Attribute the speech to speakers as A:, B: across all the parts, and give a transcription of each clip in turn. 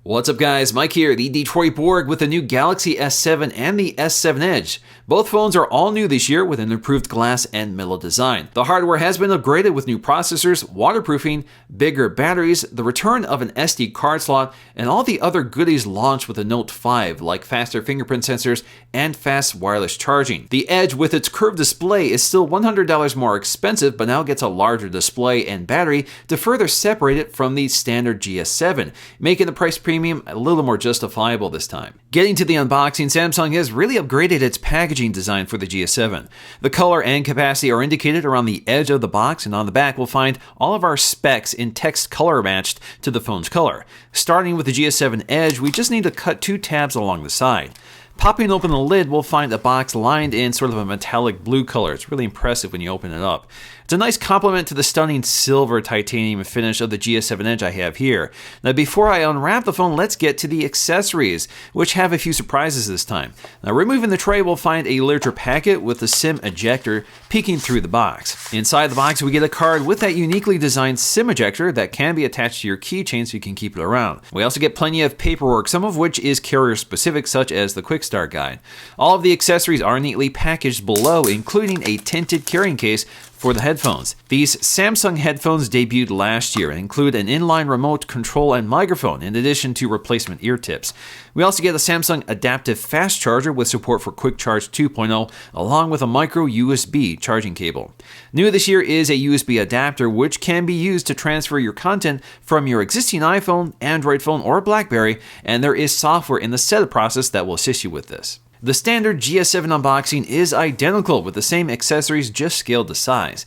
A: What's up guys, Mike here, the Detroit Borg with the new Galaxy S7 and the S7 Edge. Both phones are all new this year with an improved glass and metal design. The hardware has been upgraded with new processors, waterproofing, bigger batteries, the return of an SD card slot, and all the other goodies launched with the Note 5 like faster fingerprint sensors and fast wireless charging. The Edge with its curved display is still $100 more expensive but now gets a larger display and battery to further separate it from the standard GS7, making the price premium a little more justifiable this time. Getting to the unboxing, Samsung has really upgraded its packaging design for the GS7. The color and capacity are indicated around the edge of the box, and on the back we'll find all of our specs in text color matched to the phone's color. Starting with the GS7 Edge, we just need to cut two tabs along the side. Popping open the lid, we'll find a box lined in sort of a metallic blue color. It's really impressive when you open it up. It's a nice complement to the stunning silver titanium finish of the GS7 Edge I have here. Now before I unwrap the phone, let's get to the accessories, which have a few surprises this time. Now removing the tray, we'll find a literature packet with the SIM ejector peeking through the box. Inside the box, we get a card with that uniquely designed SIM ejector that can be attached to your keychain so you can keep it around. We also get plenty of paperwork, some of which is carrier specific, such as the Quick Start Guide. All of the accessories are neatly packaged below, including a tinted carrying case for the headphones. These Samsung headphones debuted last year and include an inline remote control and microphone in addition to replacement ear tips. We also get a Samsung adaptive fast charger with support for Quick Charge 2.0 along with a micro USB charging cable. New this year is a USB adapter which can be used to transfer your content from your existing iPhone, Android phone, or BlackBerry, and there is software in the setup process that will assist you with this. The standard GS7 unboxing is identical with the same accessories just scaled to size.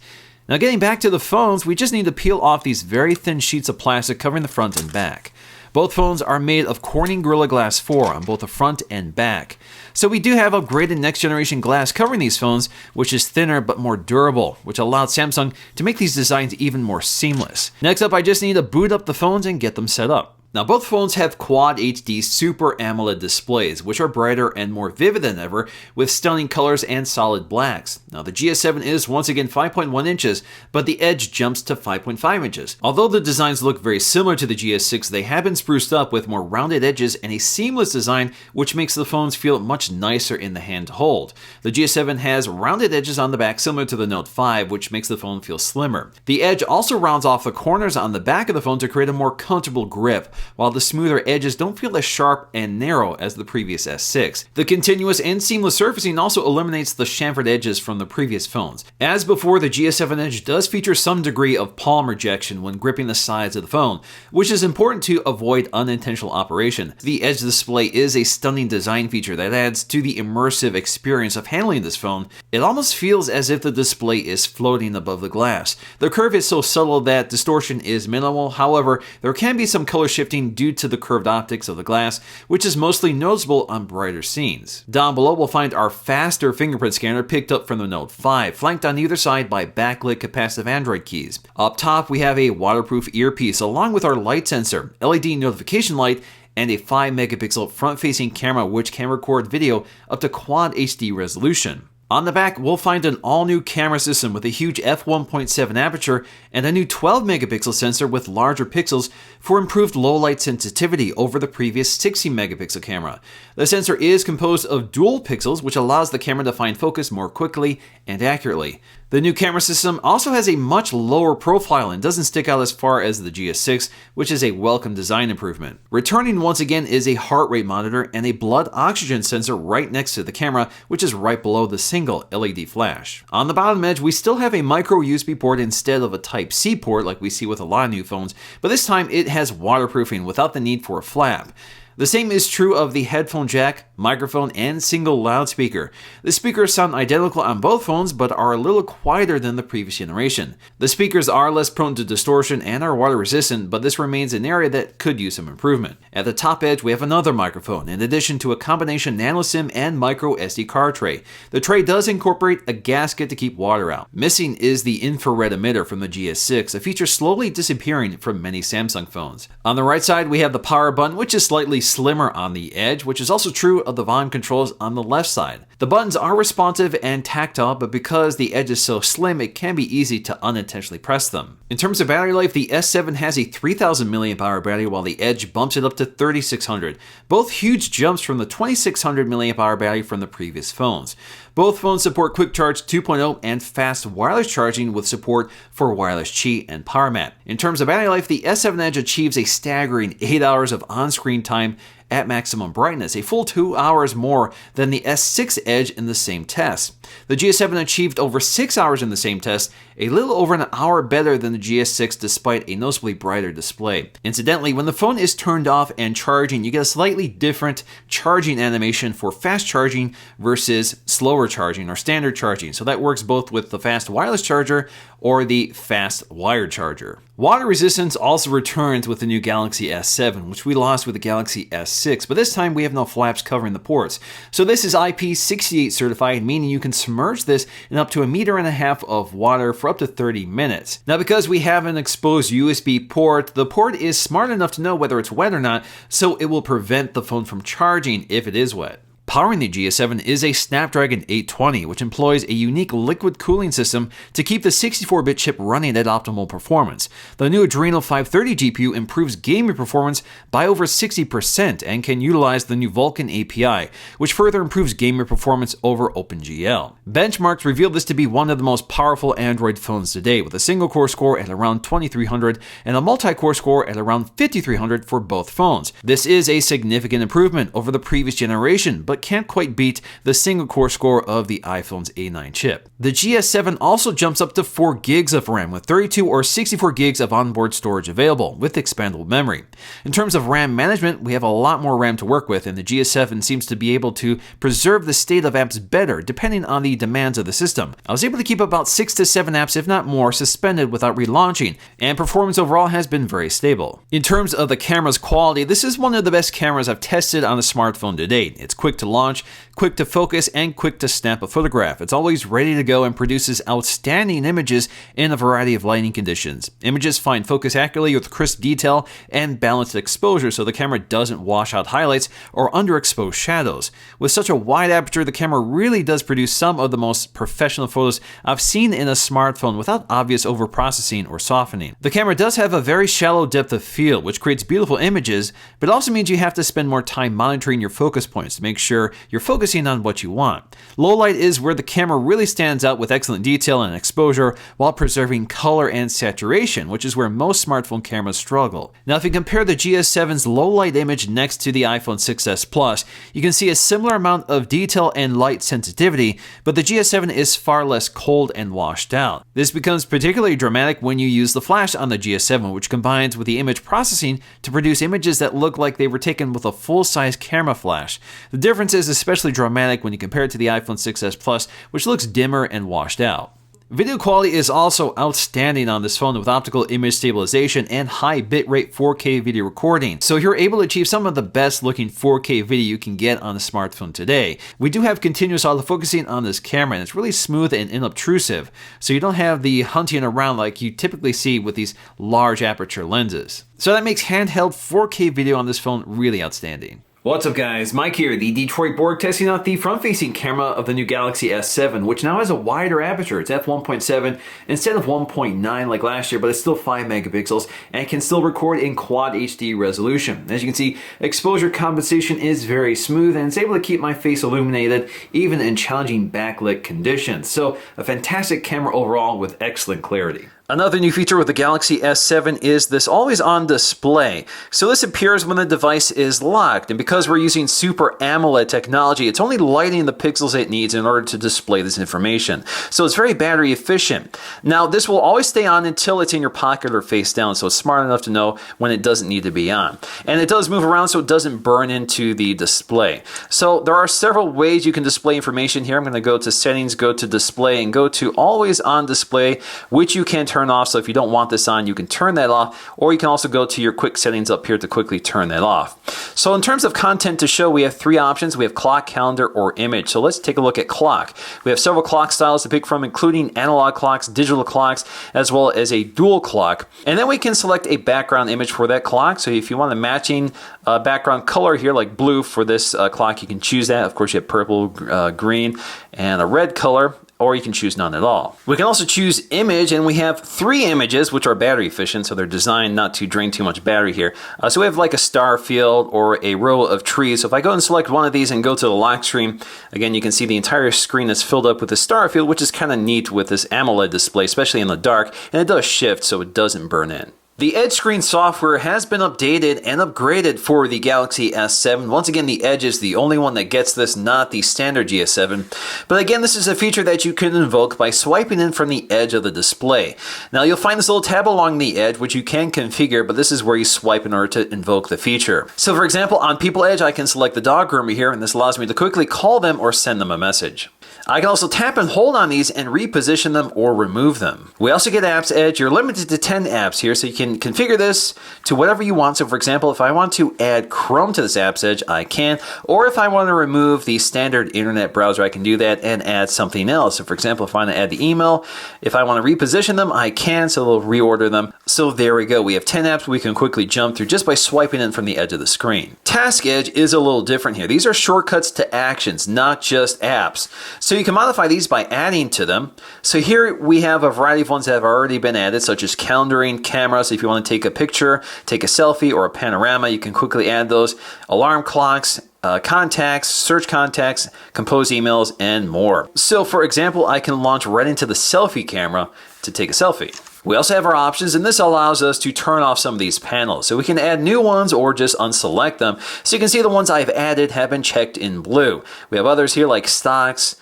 A: Now getting back to the phones, we just need to peel off these very thin sheets of plastic covering the front and back. Both phones are made of Corning Gorilla Glass 4 on both the front and back. So we do have upgraded next generation glass covering these phones, which is thinner but more durable, which allowed Samsung to make these designs even more seamless. Next up, I just need to boot up the phones and get them set up. Now both phones have Quad HD Super AMOLED displays, which are brighter and more vivid than ever, with stunning colors and solid blacks. Now the GS7 is once again 5.1 inches, but the Edge jumps to 5.5 inches. Although the designs look very similar to the GS6, they have been spruced up with more rounded edges and a seamless design, which makes the phones feel much nicer in the hand to hold. The GS7 has rounded edges on the back similar to the Note 5, which makes the phone feel slimmer. The Edge also rounds off the corners on the back of the phone to create a more comfortable grip, while the smoother edges don't feel as sharp and narrow as the previous S6. The continuous and seamless surfacing also eliminates the chamfered edges from the previous phones. As before, the GS7 Edge does feature some degree of palm rejection when gripping the sides of the phone, which is important to avoid unintentional operation. The Edge display is a stunning design feature that adds to the immersive experience of handling this phone. It almost feels as if the display is floating above the glass. The curve is so subtle that distortion is minimal, however, there can be some color shifting due to the curved optics of the glass, which is mostly noticeable on brighter scenes. Down below we'll find our faster fingerprint scanner picked up from the Note 5, flanked on either side by backlit capacitive Android keys. Up top we have a waterproof earpiece along with our light sensor, LED notification light, and a 5 megapixel front-facing camera which can record video up to Quad HD resolution. On the back, we'll find an all-new camera system with a huge f1.7 aperture and a new 12 megapixel sensor with larger pixels for improved low-light sensitivity over the previous 16 megapixel camera. The sensor is composed of dual pixels, which allows the camera to find focus more quickly and accurately. The new camera system also has a much lower profile and doesn't stick out as far as the GS6, which is a welcome design improvement. Returning once again is a heart rate monitor and a blood oxygen sensor right next to the camera, which is right below the single LED flash. On the bottom edge, we still have a micro USB port instead of a Type-C port like we see with a lot of new phones, but this time it has waterproofing without the need for a flap. The same is true of the headphone jack, microphone, and single loudspeaker. The speakers sound identical on both phones but are a little quieter than the previous generation. The speakers are less prone to distortion and are water resistant, but this remains an area that could use some improvement. At the top edge we have another microphone, in addition to a combination nano SIM and micro SD card tray. The tray does incorporate a gasket to keep water out. Missing is the infrared emitter from the GS6, a feature slowly disappearing from many Samsung phones. On the right side we have the power button, which is slightly slimmer on the edge, which is also true of the volume controls on the left side. The buttons are responsive and tactile, but because the edge is so slim, it can be easy to unintentionally press them. In terms of battery life, the S7 has a 3000 mAh battery while the Edge bumps it up to 3600. Both huge jumps from the 2600 mAh battery from the previous phones. Both phones support Quick Charge 2.0 and fast wireless charging with support for wireless Qi and Power Mat. In terms of battery life, the S7 Edge achieves a staggering 8 hours of on-screen time at maximum brightness, a full 2 hours more than the S6 Edge in the same test. The GS7 achieved over 6 hours in the same test, a little over an hour better than the GS6 despite a noticeably brighter display. Incidentally, when the phone is turned off and charging, you get a slightly different charging animation for fast charging versus slower charging or standard charging. So that works both with the fast wireless charger or the fast wired charger. Water resistance also returns with the new Galaxy S7, which we lost with the Galaxy S6, but this time we have no flaps covering the ports. So this is IP68 certified, meaning you can submerge this in up to 1.5 meters of water for up to 30 minutes. Now, because we have an exposed USB port, the port is smart enough to know whether it's wet or not, so it will prevent the phone from charging if it is wet. Powering the GS7 is a Snapdragon 820, which employs a unique liquid cooling system to keep the 64-bit chip running at optimal performance. The new Adreno 530 GPU improves gaming performance by over 60% and can utilize the new Vulkan API, which further improves gamer performance over OpenGL. Benchmarks reveal this to be one of the most powerful Android phones today, with a single-core score at around 2300 and a multi-core score at around 5300 for both phones. This is a significant improvement over the previous generation, but can't quite beat the single-core score of the iPhone's A9 chip. The GS7 also jumps up to 4 gigs of RAM with 32 or 64 gigs of onboard storage available with expandable memory. In terms of RAM management, we have a lot more RAM to work with, and the GS7 seems to be able to preserve the state of apps better depending on the demands of the system. I was able to keep about 6 to 7 apps, if not more, suspended without relaunching, and performance overall has been very stable. In terms of the camera's quality, this is one of the best cameras I've tested on a smartphone to date. It's quick to launch, quick to focus, and quick to snap a photograph. It's always ready to go and produces outstanding images in a variety of lighting conditions. Images find focus accurately with crisp detail and balanced exposure, so the camera doesn't wash out highlights or underexpose shadows. With such a wide aperture, the camera really does produce some of the most professional photos I've seen in a smartphone without obvious overprocessing or softening. The camera does have a very shallow depth of field, which creates beautiful images, but also means you have to spend more time monitoring your focus points to make sure you're focusing on what you want. Low light is where the camera really stands out with excellent detail and exposure while preserving color and saturation, which is where most smartphone cameras struggle. Now, if you compare the GS7's low light image next to the iPhone 6s Plus, you can see a similar amount of detail and light sensitivity, but the GS7 is far less cold and washed out. This becomes particularly dramatic when you use the flash on the GS7, which combines with the image processing to produce images that look like they were taken with a full-size camera flash. The difference is especially dramatic when you compare it to the iPhone 6s Plus, which looks dimmer and washed out. Video quality is also outstanding on this phone with optical image stabilization and high bitrate 4K video recording, so you're able to achieve some of the best looking 4K video you can get on a smartphone today. We do have continuous autofocusing on this camera, and it's really smooth and unobtrusive, so you don't have the hunting around like you typically see with these large aperture lenses. So that makes handheld 4K video on this phone really outstanding. What's up guys, Mike here, the Detroit Borg, testing out the front-facing camera of the new Galaxy S7, which now has a wider aperture. It's f1.7 instead of 1.9 like last year, but it's still 5 megapixels and can still record in Quad HD resolution. As you can see, exposure compensation is very smooth and it's able to keep my face illuminated even in challenging backlit conditions. So a fantastic camera overall with excellent clarity. Another new feature with the Galaxy S7 is this always-on display. So this appears when the device is locked, and because we're using Super AMOLED technology, it's only lighting the pixels it needs in order to display this information. So it's very battery efficient. Now, this will always stay on until it's in your pocket or face down, so it's smart enough to know when it doesn't need to be on. And it does move around so it doesn't burn into the display. So there are several ways you can display information here. I'm going to go to Settings, go to Display, and go to Always On Display, which you can turn off. So if you don't want this on, you can turn that off, or you can also go to your quick settings up here to quickly turn that off. So in terms of content to show, we have three options. We have clock, calendar, or image. So let's take a look at clock. We have several clock styles to pick from, including analog clocks, digital clocks, as well as a dual clock. And then we can select a background image for that clock. So if you want a matching background color here, like blue for this clock, you can choose that. Of course, you have purple, green, and a red color, or you can choose none at all. We can also choose image, and we have three images, which are battery efficient, so they're designed not to drain too much battery here. So we have like a star field or a row of trees. So if I go and select one of these and go to the lock screen, again, you can see the entire screen is filled up with a star field, which is kind of neat with this AMOLED display, especially in the dark, and it does shift so it doesn't burn in. The Edge screen software has been updated and upgraded for the Galaxy S7. Once again, the Edge is the only one that gets this, not the standard GS7. But again, this is a feature that you can invoke by swiping in from the edge of the display. Now, you'll find this little tab along the edge, which you can configure, but this is where you swipe in order to invoke the feature. So for example, on People Edge, I can select the dog groomer here, and this allows me to quickly call them or send them a message. I can also tap and hold on these and reposition them or remove them. We also get Apps Edge. You're limited to 10 apps here, so you can configure this to whatever you want. So for example, if I want to add Chrome to this Apps Edge, I can. Or if I want to remove the standard internet browser, I can do that and add something else. So for example, if I want to add the email, if I want to reposition them, I can, so it'll reorder them. So there we go. We have 10 apps we can quickly jump through just by swiping in from the edge of the screen. Task Edge is a little different here. These are shortcuts to actions, not just apps. So you can modify these by adding to them. So here we have a variety of ones that have already been added, such as calendaring, cameras. If you want to take a picture, take a selfie, or a panorama, you can quickly add those. Alarm clocks, contacts, search contacts, compose emails, and more. So for example, I can launch right into the selfie camera to take a selfie. We also have our options, and this allows us to turn off some of these panels. So we can add new ones or just unselect them. So you can see the ones I've added have been checked in blue. We have others here like stocks,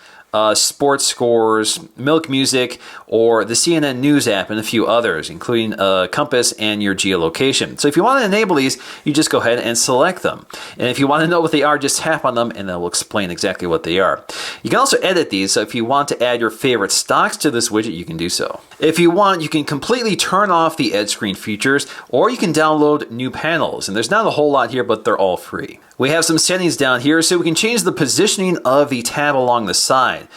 A: sports scores, Milk Music, or the CNN News app, and a few others, including Compass and your geolocation. So if you want to enable these, you just go ahead and select them. And if you want to know what they are, just tap on them and that will explain exactly what they are. You can also edit these, so if you want to add your favorite stocks to this widget, you can do so. If you want, you can completely turn off the Edge screen features, or you can download new panels. And there's not a whole lot here, but they're all free. We have some settings down here, so we can change the positioning of the tab along the side.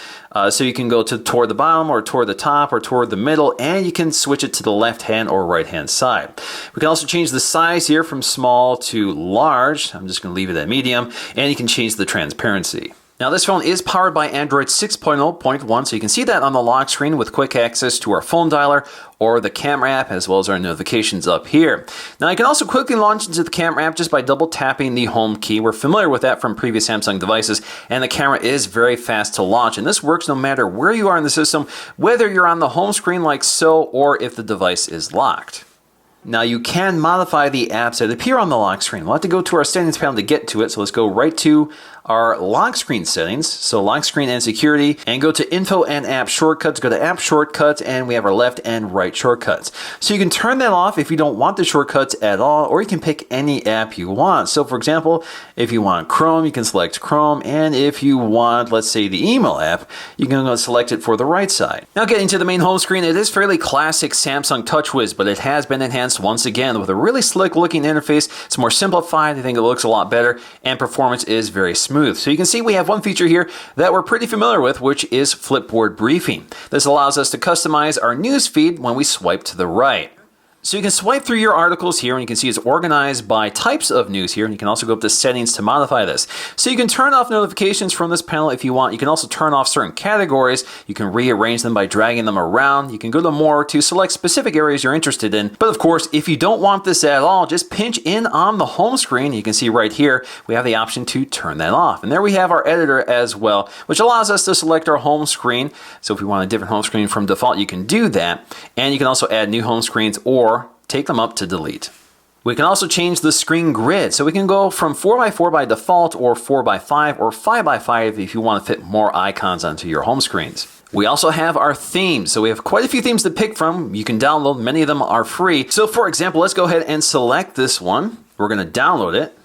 A: So you can go toward the bottom, or toward the top, or toward the middle, and you can switch it to the left hand or right hand side. We can also change the size here from small to large. I'm just going to leave it at medium, and you can change the transparency. Now this phone is powered by Android 6.0.1, so you can see that on the lock screen with quick access to our phone dialer or the camera app, as well as our notifications up here. Now you can also quickly launch into the camera app just by double tapping the home key. We're familiar with that from previous Samsung devices, and the camera is very fast to launch, and this works no matter where you are in the system, whether you're on the home screen like so, or if the device is locked. Now you can modify the apps that appear on the lock screen. We'll have to go to our settings panel to get to it, so let's go right to our lock screen settings, so lock screen and security, and go to info and app shortcuts, go to app shortcuts, and we have our left and right shortcuts. So you can turn that off if you don't want the shortcuts at all, or you can pick any app you want. So for example, if you want Chrome, you can select Chrome, and if you want, let's say, the email app, you can go select it for the right side. Now getting to the main home screen, it is fairly classic Samsung TouchWiz, but it has been enhanced once again with a really slick looking interface. It's more simplified, I think it looks a lot better, and performance is very smooth. So you can see we have one feature here that we're pretty familiar with, which is Flipboard Briefing. This allows us to customize our news feed when we swipe to the right. So you can swipe through your articles here, and you can see it's organized by types of news here, and you can also go up to settings to modify this. So you can turn off notifications from this panel if you want. You can also turn off certain categories. You can rearrange them by dragging them around. You can go to more to select specific areas you're interested in. But of course, if you don't want this at all, just pinch in on the home screen. You can see right here, we have the option to turn that off. And there we have our editor as well, which allows us to select our home screen. So if we want a different home screen from default, you can do that. And you can also add new home screens or take them up to delete. We can also change the screen grid, so we can go from 4x4 by default, or 4x5, or 5x5 if you want to fit more icons onto your home screens. We also have our themes, so we have quite a few themes to pick from. You can download, many of them are free. So for example, let's go ahead and select this one. We're going to download it.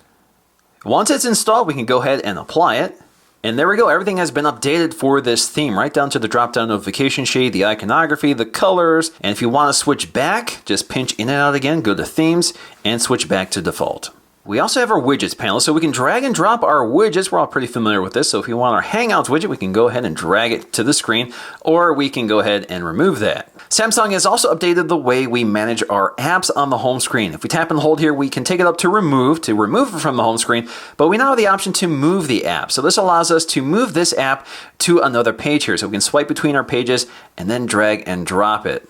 A: Once it's installed, we can go ahead and apply it. And there we go, everything has been updated for this theme, right down to the drop-down notification shade, the iconography, the colors, and if you want to switch back, just pinch in and out again, go to themes, and switch back to default. We also have our widgets panel, so we can drag and drop our widgets. We're all pretty familiar with this, so if you want our Hangouts widget, we can go ahead and drag it to the screen, or we can go ahead and remove that. Samsung has also updated the way we manage our apps on the home screen. If we tap and hold here, we can take it up to remove it from the home screen, but we now have the option to move the app. So this allows us to move this app to another page here. So we can swipe between our pages and then drag and drop it.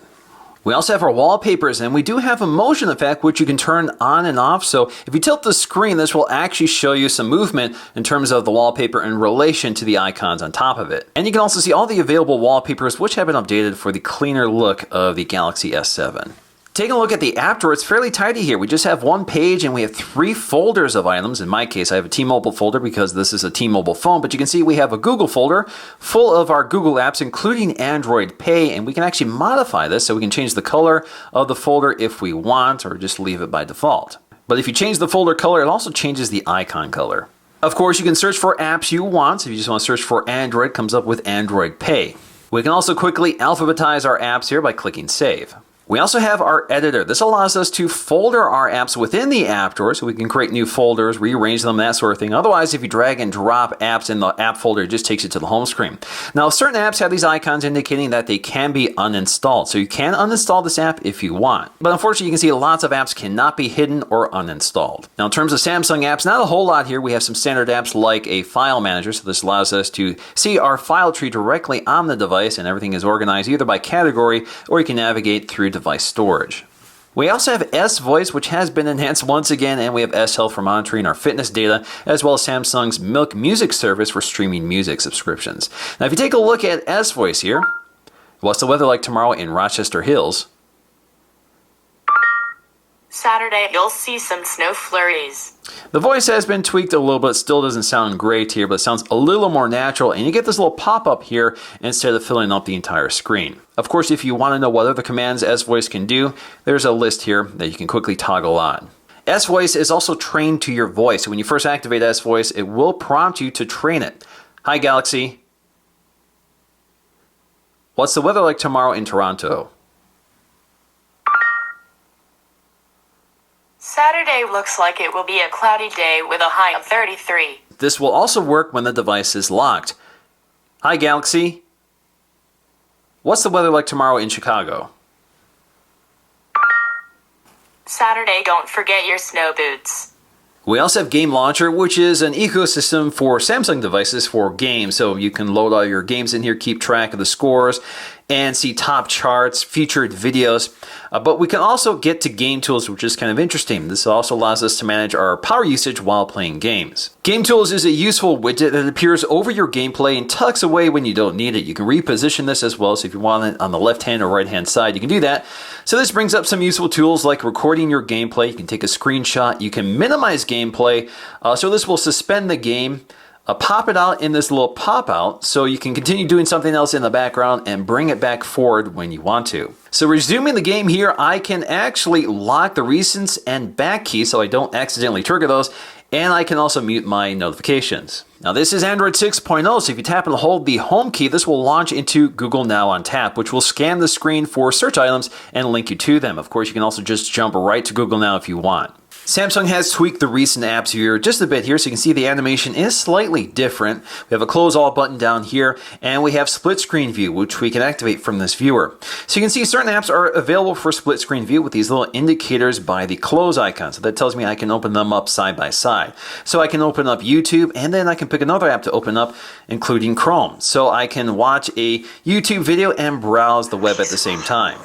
A: We also have our wallpapers, and we do have a motion effect which you can turn on and off. So if you tilt the screen, this will actually show you some movement in terms of the wallpaper in relation to the icons on top of it. And you can also see all the available wallpapers which have been updated for the cleaner look of the Galaxy S7. Taking a look at the app drawer, it's fairly tidy here. We just have one page and we have 3 folders of items. In my case, I have a T-Mobile folder because this is a T-Mobile phone, but you can see we have a Google folder full of our Google apps, including Android Pay, and we can actually modify this so we can change the color of the folder if we want, or just leave it by default. But if you change the folder color, it also changes the icon color. Of course, you can search for apps you want. So if you just want to search for Android, it comes up with Android Pay. We can also quickly alphabetize our apps here by clicking Save. We also have our editor. This allows us to folder our apps within the app drawer so we can create new folders, rearrange them, that sort of thing. Otherwise, if you drag and drop apps in the app folder, it just takes it to the home screen. Now, certain apps have these icons indicating that they can be uninstalled. So you can uninstall this app if you want. But unfortunately, you can see lots of apps cannot be hidden or uninstalled. Now, in terms of Samsung apps, not a whole lot here. We have some standard apps like a file manager. So this allows us to see our file tree directly on the device, and everything is organized either by category or you can navigate through device storage. We also have S-Voice, which has been enhanced once again, and we have S-Health for monitoring our fitness data, as well as Samsung's Milk Music service for streaming music subscriptions. Now, if you take a look at S-Voice here, what's the weather like tomorrow in Rochester Hills?
B: Saturday, you'll see some snow flurries.
A: The voice has been tweaked a little bit. Still doesn't sound great here, but it sounds a little more natural, and you get this little pop-up here instead of filling up the entire screen. Of course, if you want to know what other commands S-Voice can do, there's a list here that you can quickly toggle on. S-Voice is also trained to your voice. So when you first activate S-Voice, it will prompt you to train it. Hi, Galaxy. What's the weather like tomorrow in Toronto?
B: Saturday looks like it will be a cloudy day with a high of 33.
A: This will also work when the device is locked. Hi, Galaxy. What's the weather like tomorrow in Chicago?
B: Saturday, don't forget your snow boots.
A: We also have Game Launcher, which is an ecosystem for Samsung devices for games. So you can load all your games in here, keep track of the scores, and see top charts, featured videos. But we can also get to Game Tools, which is kind of interesting. This also allows us to manage our power usage while playing games. Game Tools is a useful widget that appears over your gameplay and tucks away when you don't need it. You can reposition this as well, so if you want it on the left-hand or right-hand side, you can do that. So this brings up some useful tools like recording your gameplay. You can take a screenshot. You can minimize gameplay. So this will suspend the game. Pop it out in this little pop-out so you can continue doing something else in the background and bring it back forward when you want to. So resuming the game here, I can actually lock the recents and back keys so I don't accidentally trigger those, and I can also mute my notifications. Now this is Android 6.0, so if you tap and hold the home key, this will launch into Google Now on tap, which will scan the screen for search items and link you to them. Of course, you can also just jump right to Google Now if you want. Samsung has tweaked the recent apps viewer just a bit here, so you can see the animation is slightly different. We have a close all button down here, and we have split screen view, which we can activate from this viewer. So you can see certain apps are available for split screen view with these little indicators by the close icon. So that tells me I can open them up side by side. So I can open up YouTube, and then I can pick another app to open up, including Chrome. So I can watch a YouTube video and browse the web at the same time.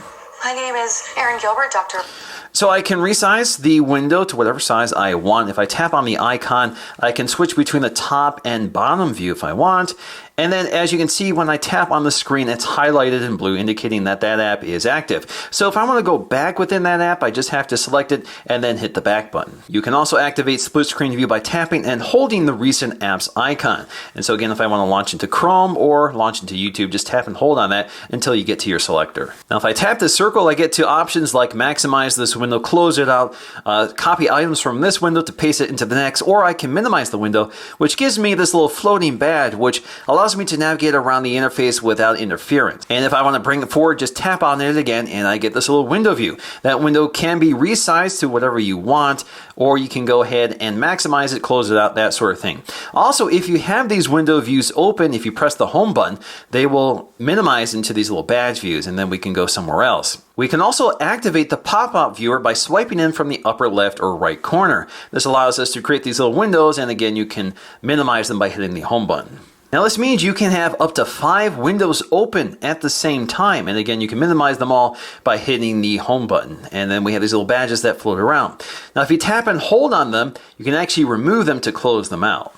B: My name is Erin Gilbert, Dr.
A: So I can resize the window to whatever size I want. If I tap on the icon, I can switch between the top and bottom view if I want. And then as you can see, when I tap on the screen, it's highlighted in blue, indicating that that app is active. So if I want to go back within that app, I just have to select it and then hit the back button. You can also activate split screen view by tapping and holding the recent apps icon. And so again, if I want to launch into Chrome or launch into YouTube, just tap and hold on that until you get to your selector. Now if I tap the circle, I get to options like maximize this window window, close it out, copy items from this window to paste it into the next, or I can minimize the window, which gives me this little floating badge, which allows me to navigate around the interface without interference. And if I want to bring it forward, just tap on it again, and I get this little window view. That window can be resized to whatever you want, or you can go ahead and maximize it, close it out, that sort of thing. Also, if you have these window views open, if you press the home button, they will minimize into these little badge views, and then we can go somewhere else. We can also activate the pop-up viewer by swiping in from the upper left or right corner. This allows us to create these little windows, and again, you can minimize them by hitting the home button. Now this means you can have up to 5 windows open at the same time, and again, you can minimize them all by hitting the home button. And then we have these little badges that float around. Now if you tap and hold on them, you can actually remove them to close them out.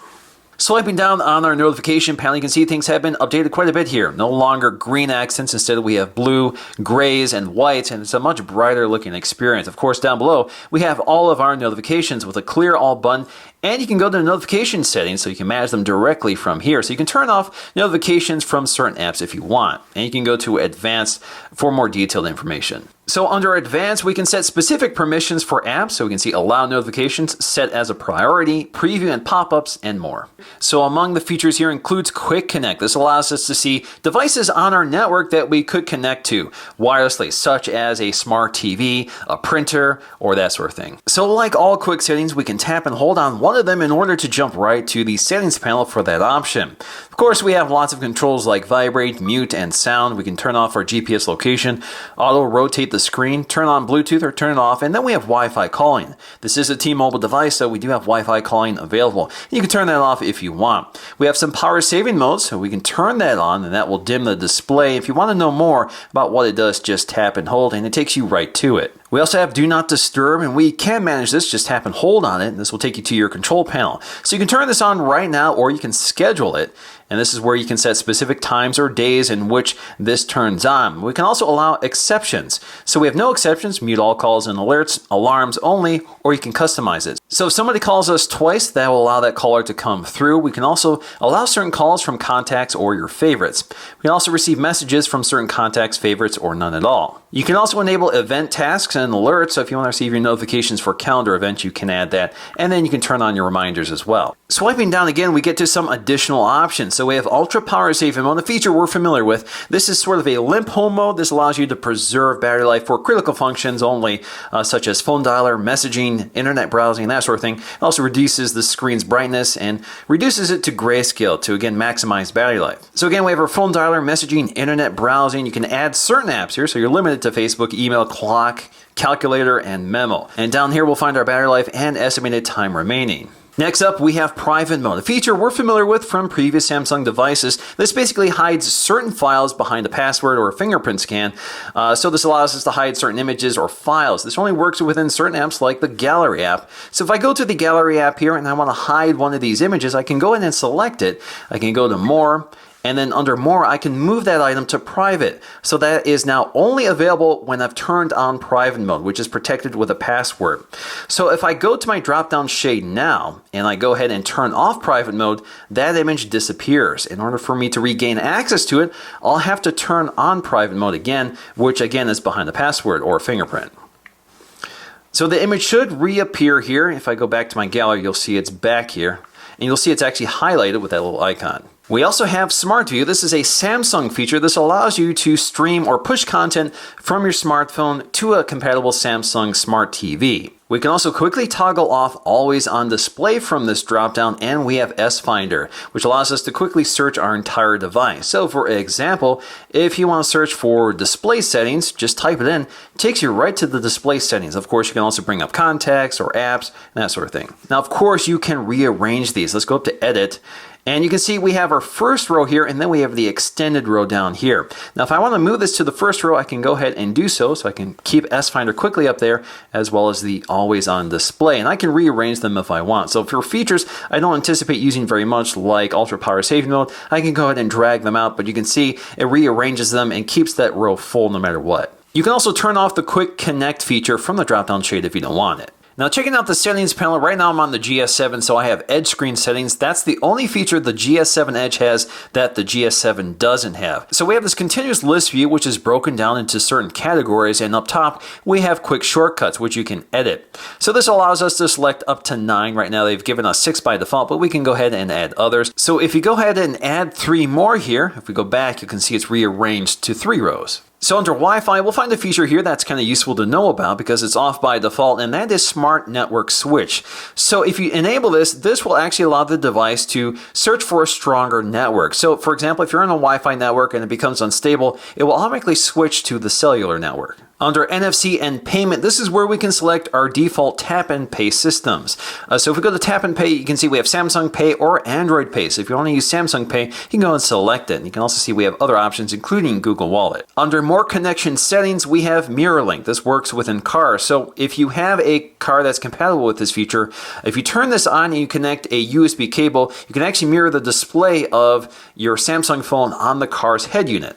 A: Swiping down on our notification panel, you can see things have been updated quite a bit here. No longer green accents, instead we have blue, grays, and whites, and it's a much brighter looking experience. Of course, down below, we have all of our notifications with a clear all button, and you can go to the notification settings so you can manage them directly from here. So you can turn off notifications from certain apps if you want, and you can go to advanced for more detailed information. So under advanced, we can set specific permissions for apps, so we can see allow notifications, set as a priority, preview and pop-ups, and more. So among the features here includes Quick Connect. This allows us to see devices on our network that we could connect to wirelessly, such as a smart TV, a printer, or that sort of thing. So like all quick settings, we can tap and hold on one of them in order to jump right to the settings panel for that option. Of course, we have lots of controls like vibrate, mute, and sound. We can turn off our GPS location, auto rotate the screen, turn on Bluetooth or turn it off, and then we have Wi-Fi calling. This is a T-Mobile device, so we do have Wi-Fi calling available. You can turn that off if you want. We have some power saving modes, so we can turn that on, and that will dim the display. If you want to know more about what it does, just tap and hold, and it takes you right to it. We also have Do Not Disturb, and we can manage this. Just tap and hold on it, and this will take you to your control panel. So you can turn this on right now, or you can schedule it. And this is where you can set specific times or days in which this turns on. We can also allow exceptions. So we have no exceptions, mute all calls and alerts, alarms only, or you can customize it. So if somebody calls us twice, that will allow that caller to come through. We can also allow certain calls from contacts or your favorites. We can also receive messages from certain contacts, favorites, or none at all. You can also enable event tasks and alerts. So if you want to receive your notifications for calendar events, you can add that. And then you can turn on your reminders as well. Swiping down again, we get to some additional options. So we have ultra power saving mode, a feature we're familiar with. This is sort of a limp home mode. This allows you to preserve battery life for critical functions only, such as phone dialer, messaging, internet browsing, that sort of thing. It also reduces the screen's brightness and reduces it to grayscale to, again, maximize battery life. So again, we have our phone dialer, messaging, internet browsing. You can add certain apps here, so you're limited to Facebook, email, clock, calculator, and memo. And down here, we'll find our battery life and estimated time remaining. Next up, we have private mode, a feature we're familiar with from previous Samsung devices. This basically hides certain files behind a password or a fingerprint scan. So this allows us to hide certain images or files. This only works within certain apps like the Gallery app. So if I go to the Gallery app here and I want to hide one of these images, I can go in and select it. I can go to More. And then under More, I can move that item to private. So that is now only available when I've turned on private mode, which is protected with a password. So if I go to my drop-down shade now, and I go ahead and turn off private mode, that image disappears. In order for me to regain access to it, I'll have to turn on private mode again, which again is behind the password or fingerprint. So the image should reappear here. If I go back to my gallery, you'll see it's back here. And you'll see it's actually highlighted with that little icon. We also have Smart View. This is a Samsung feature. This allows you to stream or push content from your smartphone to a compatible Samsung Smart TV. We can also quickly toggle off Always On Display from this dropdown, and we have S Finder, which allows us to quickly search our entire device. So for example, if you want to search for display settings, just type it in. It takes you right to the display settings. Of course, you can also bring up contacts or apps, and that sort of thing. Now, of course, you can rearrange these. Let's go up to Edit. And you can see we have our first row here, and then we have the extended row down here. Now, if I want to move this to the first row, I can go ahead and do so. So I can keep S Finder quickly up there, as well as the Always On Display. And I can rearrange them if I want. So for features I don't anticipate using very much, like Ultra Power Saving Mode, I can go ahead and drag them out. But you can see it rearranges them and keeps that row full no matter what. You can also turn off the Quick Connect feature from the drop-down shade if you don't want it. Now checking out the settings panel, right now I'm on the GS7, so I have edge screen settings. That's the only feature the GS7 Edge has that the GS7 doesn't have. So we have this continuous list view, which is broken down into certain categories, and up top we have quick shortcuts, which you can edit. So this allows us to select up to 9. Right now they've given us 6 by default, but we can go ahead and add others. So if you go ahead and add 3 more here, if we go back, you can see it's rearranged to 3 rows. So under Wi-Fi, we'll find a feature here that's kind of useful to know about because it's off by default, and that is Smart Network Switch. So if you enable this, this will actually allow the device to search for a stronger network. So for example, if you're on a Wi-Fi network and it becomes unstable, it will automatically switch to the cellular network. Under NFC and payment, this is where we can select our default tap and pay systems. So if we go to tap and pay, you can see we have Samsung Pay or Android Pay. So if you want to use Samsung Pay, you can go and select it. And you can also see we have other options, including Google Wallet. Under more connection settings, we have Mirror Link. This works within cars. So if you have a car that's compatible with this feature, if you turn this on and you connect a USB cable, you can actually mirror the display of your Samsung phone on the car's head unit.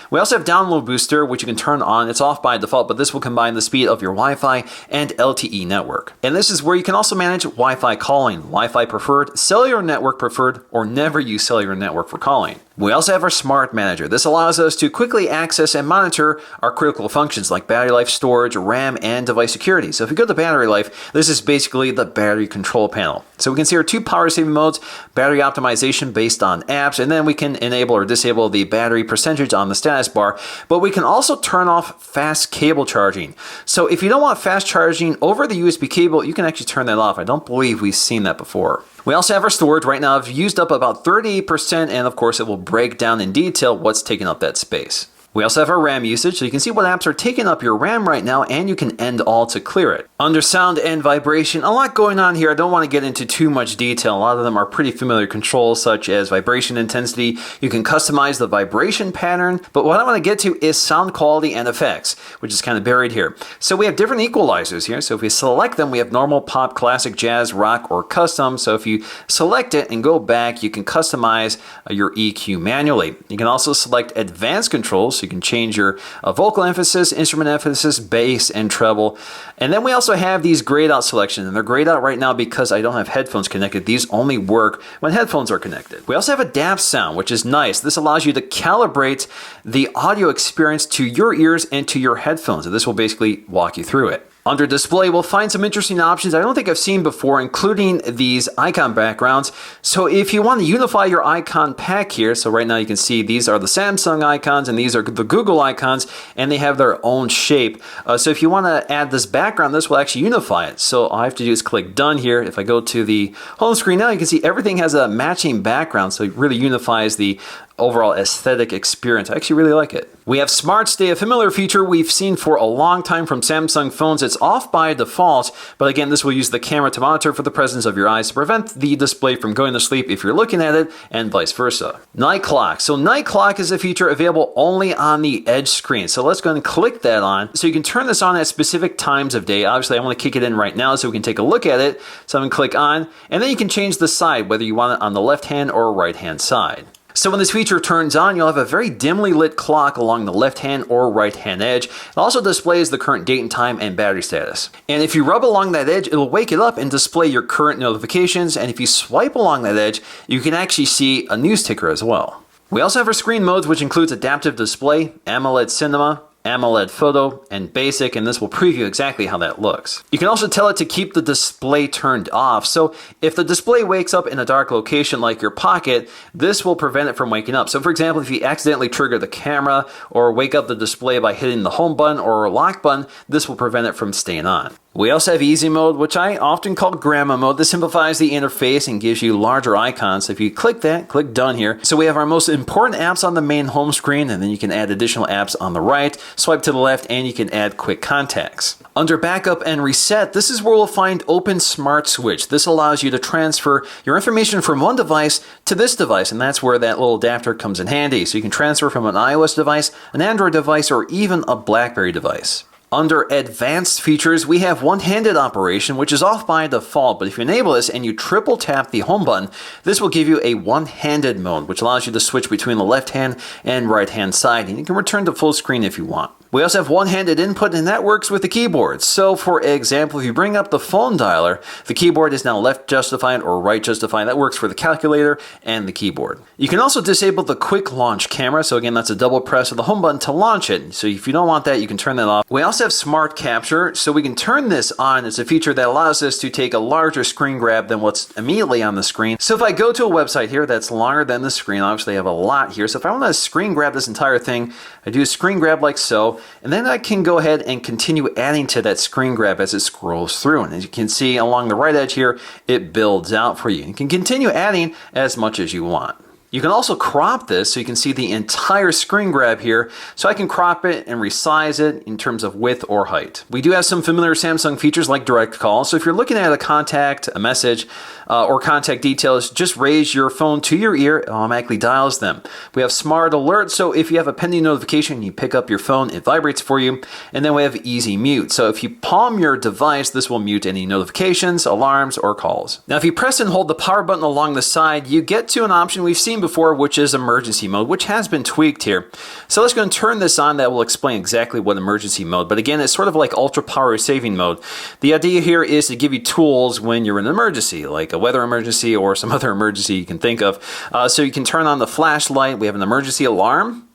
A: We also have Download Booster, which you can turn on. It's off by default, but this will combine the speed of your Wi-Fi and LTE network. And this is where you can also manage Wi-Fi calling, Wi-Fi preferred, cellular network preferred, or never use cellular network for calling. We also have our Smart Manager. This allows us to quickly access and monitor our critical functions like battery life, storage, RAM, and device security. So if we go to battery life, this is basically the battery control panel. So we can see our 2 power saving modes, battery optimization based on apps, and then we can enable or disable the battery percentage on the status bar, but we can also turn off fast cable charging. So if you don't want fast charging over the USB cable, you can actually turn that off. I don't believe we've seen that before. We also have our storage. Right now I've used up about 38%, and of course it will break down in detail what's taking up that space. We also have our RAM usage, so you can see what apps are taking up your RAM right now, and you can end all to clear it. Under sound and vibration, a lot going on here. I don't want to get into too much detail. A lot of them are pretty familiar controls, such as vibration intensity. You can customize the vibration pattern, but what I want to get to is sound quality and effects, which is kind of buried here. So we have different equalizers here. So if we select them, we have normal, pop, classic, jazz, rock, or custom. So if you select it and go back, you can customize your EQ manually. You can also select advanced controls. So you can change your vocal emphasis, instrument emphasis, bass, and treble. And then we also have these grayed out selections, and they're grayed out right now because I don't have headphones connected. These only work when headphones are connected. We also have adapt sound, which is nice. This allows you to calibrate the audio experience to your ears and to your headphones. And this will basically walk you through it. Under display, we'll find some interesting options I don't think I've seen before, including these icon backgrounds. So if you want to unify your icon pack here, so right now you can see these are the Samsung icons and these are the Google icons, and they have their own shape. So if you want to add this background, this will actually unify it. So all I have to do is click done here. If I go to the home screen now, you can see everything has a matching background, so it really unifies the overall aesthetic experience. I actually really like it. We have Smart Stay, a familiar feature we've seen for a long time from Samsung phones. It's off by default, but again, this will use the camera to monitor for the presence of your eyes to prevent the display from going to sleep if you're looking at it, and vice versa. Night Clock. So Night Clock is a feature available only on the Edge screen. So let's go ahead and click that on. So you can turn this on at specific times of day. Obviously, I want to kick it in right now so we can take a look at it. So I'm going to click on, and then you can change the side, whether you want it on the left-hand or right-hand side. So when this feature turns on, you'll have a very dimly lit clock along the left-hand or right-hand edge. It also displays the current date and time and battery status. And if you rub along that edge, it'll wake it up and display your current notifications. And if you swipe along that edge, you can actually see a news ticker as well. We also have our screen modes, which includes Adaptive Display, AMOLED Cinema, AMOLED Photo, and Basic, and this will preview exactly how that looks. You can also tell it to keep the display turned off, so if the display wakes up in a dark location like your pocket, this will prevent it from waking up. So for example, if you accidentally trigger the camera or wake up the display by hitting the home button or lock button, this will prevent it from staying on. We also have Easy Mode, which I often call Grandma Mode. This simplifies the interface and gives you larger icons. So if you click that, click Done here. So we have our most important apps on the main home screen, and then you can add additional apps on the right, swipe to the left, and you can add quick contacts. Under Backup and Reset, this is where we'll find Open Smart Switch. This allows you to transfer your information from one device to this device, and that's where that little adapter comes in handy. So you can transfer from an iOS device, an Android device, or even a BlackBerry device. Under Advanced Features, we have One-Handed Operation, which is off by default, but if you enable this and you triple tap the home button, this will give you a one-handed mode, which allows you to switch between the left hand and right hand side, and you can return to full screen if you want. We also have one-handed input, and that works with the keyboard. So for example, if you bring up the phone dialer, the keyboard is now left justifying or right justifying. That works for the calculator and the keyboard. You can also disable the quick launch camera. So again, that's a double press of the home button to launch it. So if you don't want that, you can turn that off. We also have smart capture. So we can turn this on. It's a feature that allows us to take a larger screen grab than what's immediately on the screen. So if I go to a website here that's longer than the screen, obviously I have a lot here. So if I want to screen grab this entire thing, I do a screen grab like so. And then I can go ahead and continue adding to that screen grab as it scrolls through. And as you can see along the right edge here, it builds out for you. You can continue adding as much as you want. You can also crop this so you can see the entire screen grab here. So I can crop it and resize it in terms of width or height. We do have some familiar Samsung features like direct call. So if you're looking at a contact, a message, or contact details, just raise your phone to your ear, it automatically dials them. We have smart alert, so if you have a pending notification, you pick up your phone, it vibrates for you. And then we have easy mute. So if you palm your device, this will mute any notifications, alarms, or calls. Now if you press and hold the power button along the side, you get to an option we've seen before, which is emergency mode, which has been tweaked here. So let's go and turn this on. That will explain exactly what emergency mode, but again, it's sort of like ultra power saving mode. The idea here is to give you tools when you're in an emergency, like a weather emergency or some other emergency you can think of. So you can turn on the flashlight. We have an emergency alarm,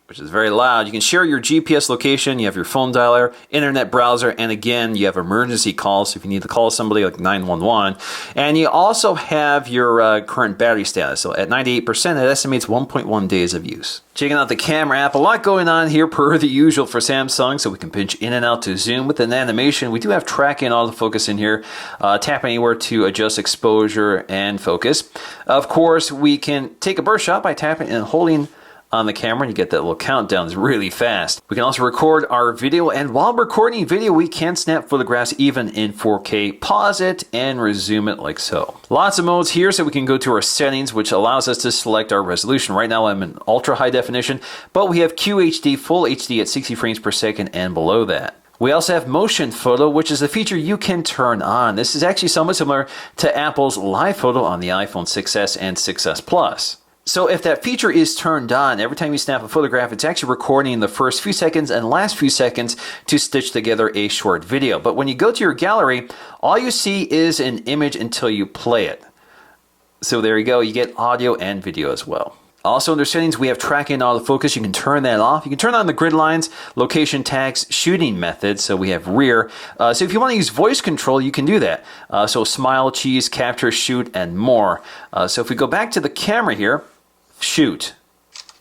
A: which is very loud. You can share your GPS location, you have your phone dialer, internet browser, and again, you have emergency calls if you need to call somebody like 911. And you also have your current battery status. So at 98%, it estimates 1.1 days of use. Checking out the camera app, a lot going on here per the usual for Samsung, so we can pinch in and out to zoom with an animation. We do have tracking autofocus in here. Tap anywhere to adjust exposure and focus. Of course, we can take a burst shot by tapping and holding on the camera, and you get that little countdown. It's really fast. We can also record our video, and while recording video, we can snap photographs even in 4K. Pause it and resume it like so. Lots of modes here, so we can go to our settings, which allows us to select our resolution. Right now I'm in ultra high definition, but we have QHD, full HD at 60 frames per second and below that. We also have motion photo, which is a feature you can turn on. This is actually somewhat similar to Apple's live photo on the iPhone 6s and 6s Plus. So if that feature is turned on, every time you snap a photograph, it's actually recording the first few seconds and last few seconds to stitch together a short video. But when you go to your gallery, all you see is an image until you play it. So there you go, you get audio and video as well. Also under settings, we have tracking autofocus. You can turn that off. You can turn on the grid lines, location tags, shooting methods. So we have rear. So if you want to use voice control, you can do that. So smile, cheese, capture, shoot, and more. So if we go back to the camera here, shoot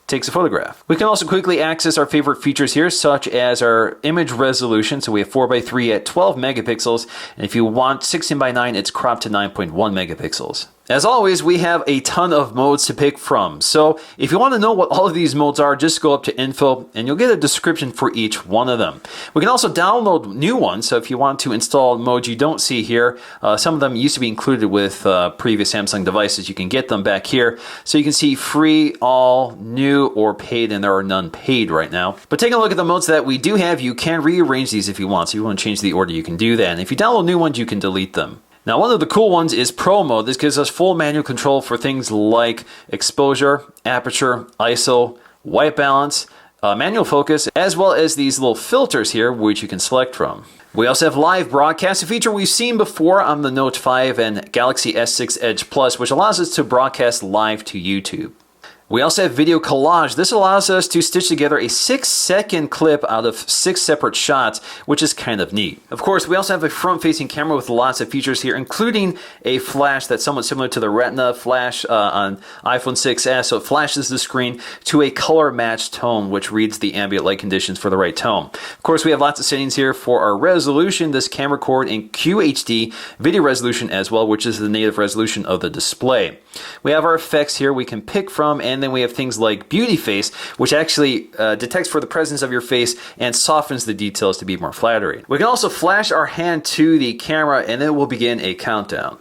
A: takes a photograph. We can also quickly access our favorite features here, such as our image resolution. So we have 4:3 at 12 megapixels. And if you want 16:9, it's cropped to 9.1 megapixels. As always, we have a ton of modes to pick from. So if you want to know what all of these modes are, just go up to info and you'll get a description for each one of them. We can also download new ones. So if you want to install modes you don't see here, some of them used to be included with previous Samsung devices. You can get them back here. So you can see free, all, new, or paid, and there are none paid right now. But taking a look at the modes that we do have, you can rearrange these if you want. So if you want to change the order, you can do that. And if you download new ones, you can delete them. Now, one of the cool ones is Pro Mode. This gives us full manual control for things like exposure, aperture, ISO, white balance, manual focus, as well as these little filters here, which you can select from. We also have live broadcast, a feature we've seen before on the Note 5 and Galaxy S6 Edge Plus, which allows us to broadcast live to YouTube. We also have video collage. This allows us to stitch together a 6-second clip out of 6 separate shots, which is kind of neat. Of course, we also have a front-facing camera with lots of features here, including a flash that's somewhat similar to the Retina flash on iPhone 6s. So it flashes the screen to a color-matched tone, which reads the ambient light conditions for the right tone. Of course, we have lots of settings here for our resolution. This can record in QHD video resolution as well, which is the native resolution of the display. We have our effects here we can pick from, and then we have things like Beauty Face, which actually detects for the presence of your face and softens the details to be more flattering. We can also flash our hand to the camera, and then we'll begin a countdown.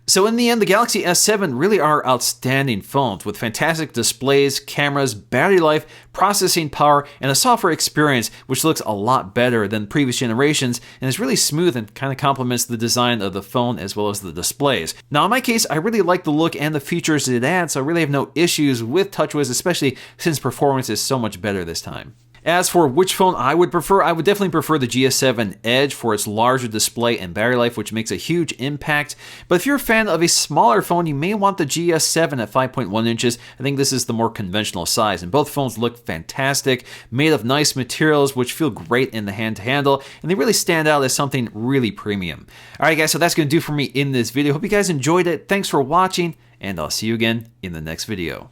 A: So in the end, the Galaxy S7 really are outstanding phones with fantastic displays, cameras, battery life, processing power, and a software experience which looks a lot better than previous generations and is really smooth and kind of complements the design of the phone as well as the displays. Now in my case, I really like the look and the features it adds, so I really have no issues with TouchWiz, especially since performance is so much better this time. As for which phone I would prefer, I would definitely prefer the GS7 Edge for its larger display and battery life, which makes a huge impact. But if you're a fan of a smaller phone, you may want the GS7 at 5.1 inches. I think this is the more conventional size, and both phones look fantastic, made of nice materials which feel great in the hand to handle, and they really stand out as something really premium. Alright guys, so that's going to do for me in this video. Hope you guys enjoyed it. Thanks for watching, and I'll see you again in the next video.